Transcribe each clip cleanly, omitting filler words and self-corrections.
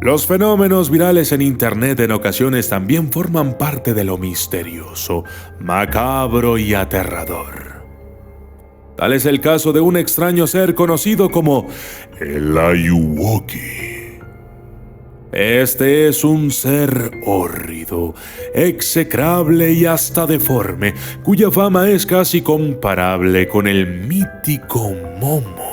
Los fenómenos virales en Internet en ocasiones también forman parte de lo misterioso, macabro y aterrador. Tal es el caso de un extraño ser conocido como el Ayuwoki. Este es un ser hórrido, execrable y hasta deforme, cuya fama es casi comparable con el mítico Momo.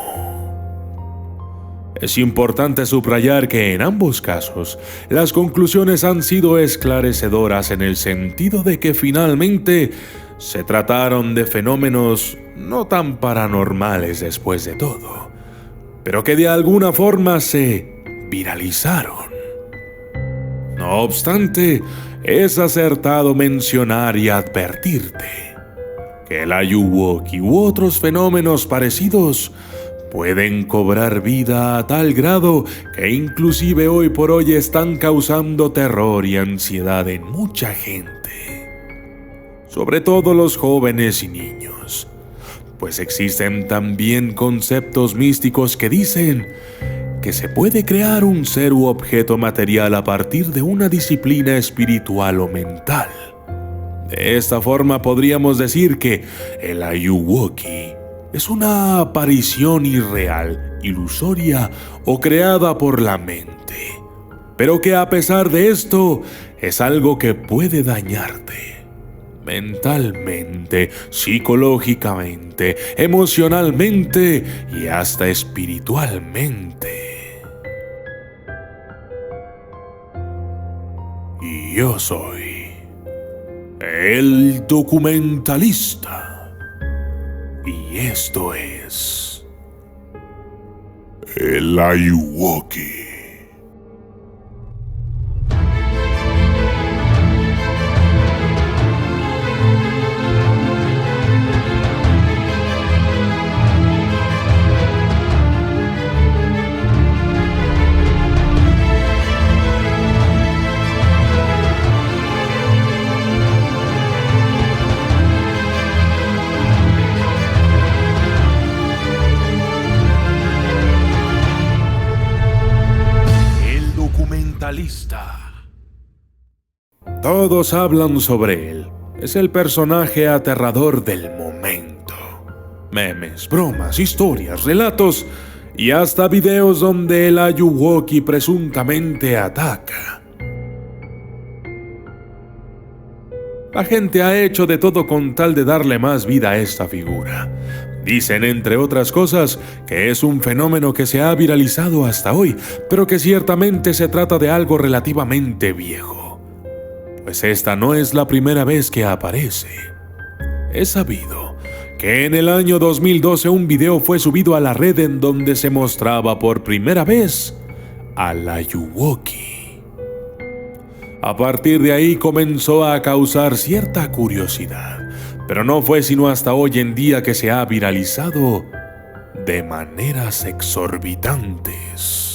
Es importante subrayar que en ambos casos, las conclusiones han sido esclarecedoras en el sentido de que finalmente se trataron de fenómenos no tan paranormales después de todo, pero que de alguna forma se viralizaron. No obstante, es acertado mencionar y advertirte que el Ayuwoki u otros fenómenos parecidos pueden cobrar vida a tal grado que inclusive hoy por hoy están causando terror y ansiedad en mucha gente, sobre todo los jóvenes y niños, pues existen también conceptos místicos que dicen que se puede crear un ser u objeto material a partir de una disciplina espiritual o mental. De esta forma podríamos decir que el Ayuwoki es una aparición irreal, ilusoria o creada por la mente, pero que a pesar de esto es algo que puede dañarte mentalmente, psicológicamente, emocionalmente y hasta espiritualmente. Y yo soy el documentalista. Y esto es el Ayuwoki. Todos hablan sobre él. Es el personaje aterrador del momento. Memes, bromas, historias, relatos y hasta videos donde el Ayuwoki presuntamente ataca. La gente ha hecho de todo con tal de darle más vida a esta figura. Dicen, entre otras cosas, que es un fenómeno que se ha viralizado hasta hoy, pero que ciertamente se trata de algo relativamente viejo, pues esta no es la primera vez que aparece. Es sabido que en el año 2012 un video fue subido a la red en donde se mostraba por primera vez al Ayuwoki. A partir de ahí comenzó a causar cierta curiosidad, pero no fue sino hasta hoy en día que se ha viralizado de maneras exorbitantes.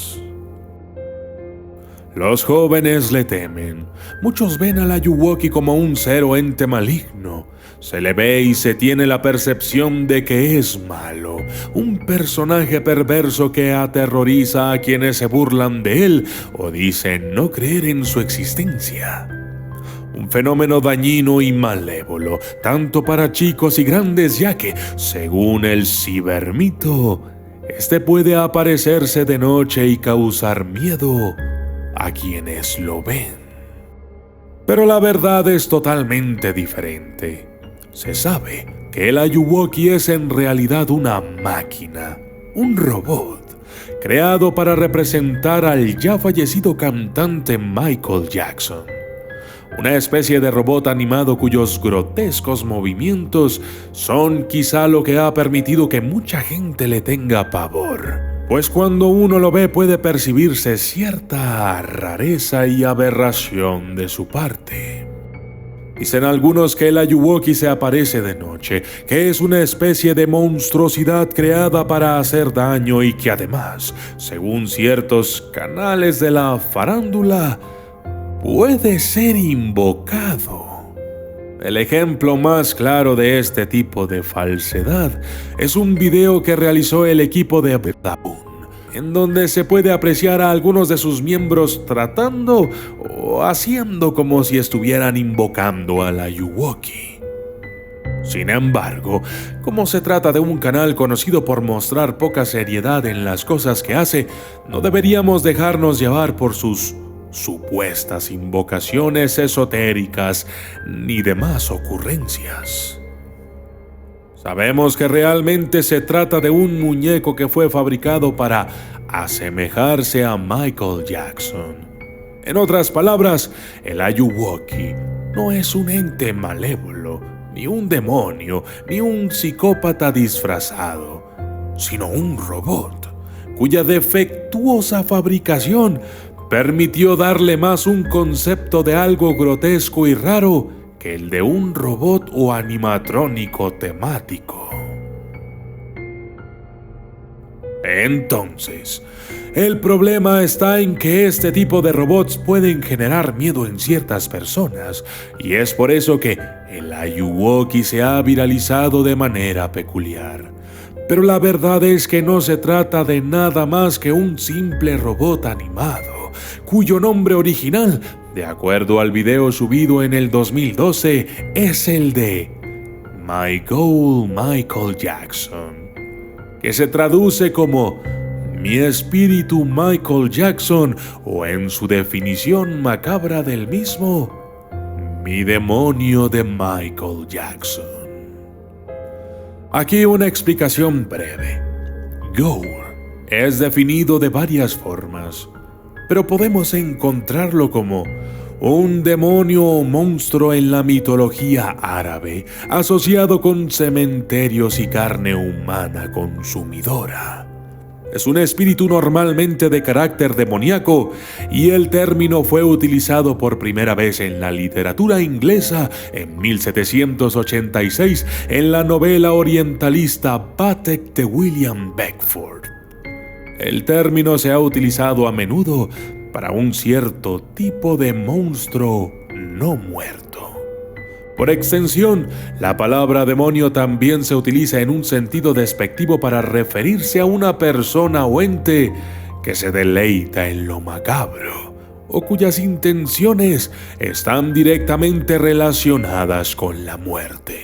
Los jóvenes le temen. Muchos ven al Ayuwoki como un ser o ente maligno. Se le ve y se tiene la percepción de que es malo, un personaje perverso que aterroriza a quienes se burlan de él o dicen no creer en su existencia. Un fenómeno dañino y malévolo, tanto para chicos y grandes, ya que, según el cibermito, este puede aparecerse de noche y causar miedo a quienes lo ven. Pero la verdad es totalmente diferente. Se sabe que el Ayuwoki es en realidad una máquina, un robot, creado para representar al ya fallecido cantante Michael Jackson. Una especie de robot animado cuyos grotescos movimientos son quizá lo que ha permitido que mucha gente le tenga pavor. Pues cuando uno lo ve puede percibirse cierta rareza y aberración de su parte. Dicen algunos que el Ayuwoki se aparece de noche, que es una especie de monstruosidad creada para hacer daño y que además, según ciertos canales de la farándula, puede ser invocado. El ejemplo más claro de este tipo de falsedad es un video que realizó el equipo de Badabun, en donde se puede apreciar a algunos de sus miembros tratando o haciendo como si estuvieran invocando a la Ayuwoki. Sin embargo, como se trata de un canal conocido por mostrar poca seriedad en las cosas que hace, no deberíamos dejarnos llevar por sus supuestas invocaciones esotéricas ni demás ocurrencias. Sabemos que realmente se trata de un muñeco que fue fabricado para asemejarse a Michael Jackson. En otras palabras, el Ayuwoki no es un ente malévolo, ni un demonio, ni un psicópata disfrazado, sino un robot, cuya defectuosa fabricación permitió darle más un concepto de algo grotesco y raro que el de un robot o animatrónico temático. Entonces, el problema está en que este tipo de robots pueden generar miedo en ciertas personas, y es por eso que el Ayuwoki se ha viralizado de manera peculiar. Pero la verdad es que no se trata de nada más que un simple robot animado, cuyo nombre original, de acuerdo al video subido en el 2012, es el de My Goal Michael Jackson, que se traduce como Mi espíritu Michael Jackson, o en su definición macabra del mismo, Mi demonio de Michael Jackson. Aquí una explicación breve. Goal es definido de varias formas, pero podemos encontrarlo como un demonio o monstruo en la mitología árabe, asociado con cementerios y carne humana consumidora. Es un espíritu normalmente de carácter demoníaco, y el término fue utilizado por primera vez en la literatura inglesa en 1786 en la novela orientalista Batek de William Beckford. El término se ha utilizado a menudo para un cierto tipo de monstruo no muerto. Por extensión, la palabra demonio también se utiliza en un sentido despectivo para referirse a una persona o ente que se deleita en lo macabro, o cuyas intenciones están directamente relacionadas con la muerte.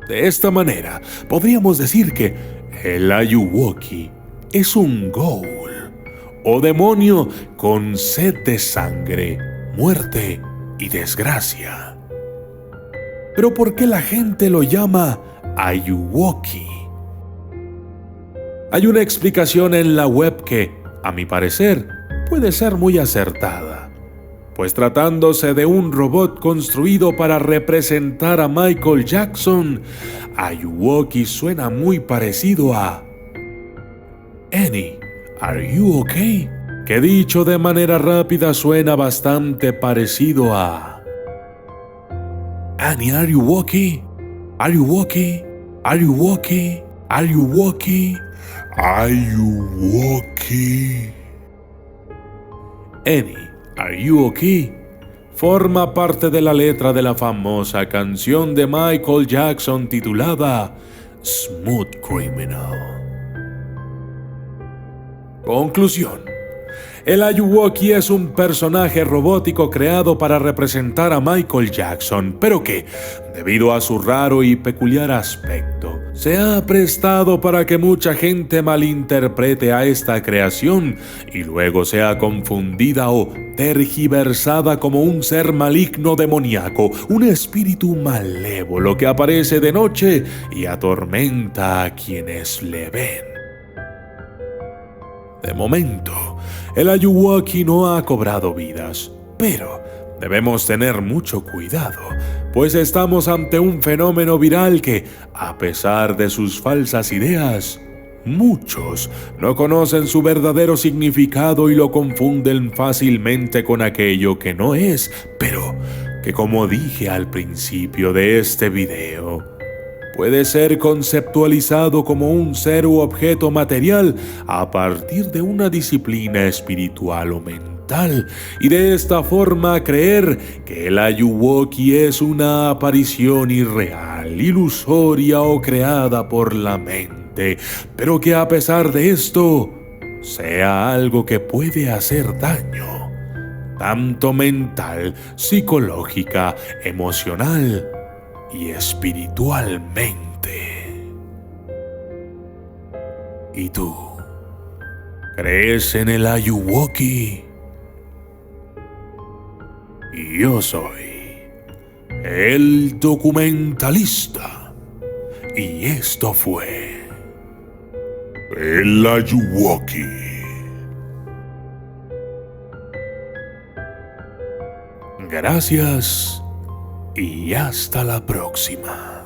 De esta manera, podríamos decir que el Ayuwoki es un ghoul, o demonio con sed de sangre, muerte y desgracia. Pero ¿por qué la gente lo llama Ayuwoki? Hay una explicación en la web que, a mi parecer, puede ser muy acertada, pues tratándose de un robot construido para representar a Michael Jackson, Ayuwoki suena muy parecido a Annie, ¿are you okay? Que dicho de manera rápida suena bastante parecido a Annie, are you okay? Are you okay? Are you okay? Are you okay? Are you okay? Annie, are you okay? Forma parte de la letra de la famosa canción de Michael Jackson titulada Smooth Criminal. Conclusión. El Ayuwoki es un personaje robótico creado para representar a Michael Jackson, pero que, debido a su raro y peculiar aspecto, se ha prestado para que mucha gente malinterprete a esta creación y luego sea confundida o tergiversada como un ser maligno demoníaco, un espíritu malévolo que aparece de noche y atormenta a quienes le ven. De momento, el Ayuwoki no ha cobrado vidas, pero debemos tener mucho cuidado, pues estamos ante un fenómeno viral que, a pesar de sus falsas ideas, muchos no conocen su verdadero significado y lo confunden fácilmente con aquello que no es, pero que, como dije al principio de este video, puede ser conceptualizado como un ser u objeto material a partir de una disciplina espiritual o mental, y de esta forma creer que el Ayuwoki es una aparición irreal, ilusoria o creada por la mente. mente, pero que a pesar de esto, sea algo que puede hacer daño, tanto mental, psicológica, emocional y espiritualmente. ¿Y tú? ¿Crees en el Ayuwoki? Yo soy el documentalista y esto fue el Ayuwoki. Gracias y hasta la próxima.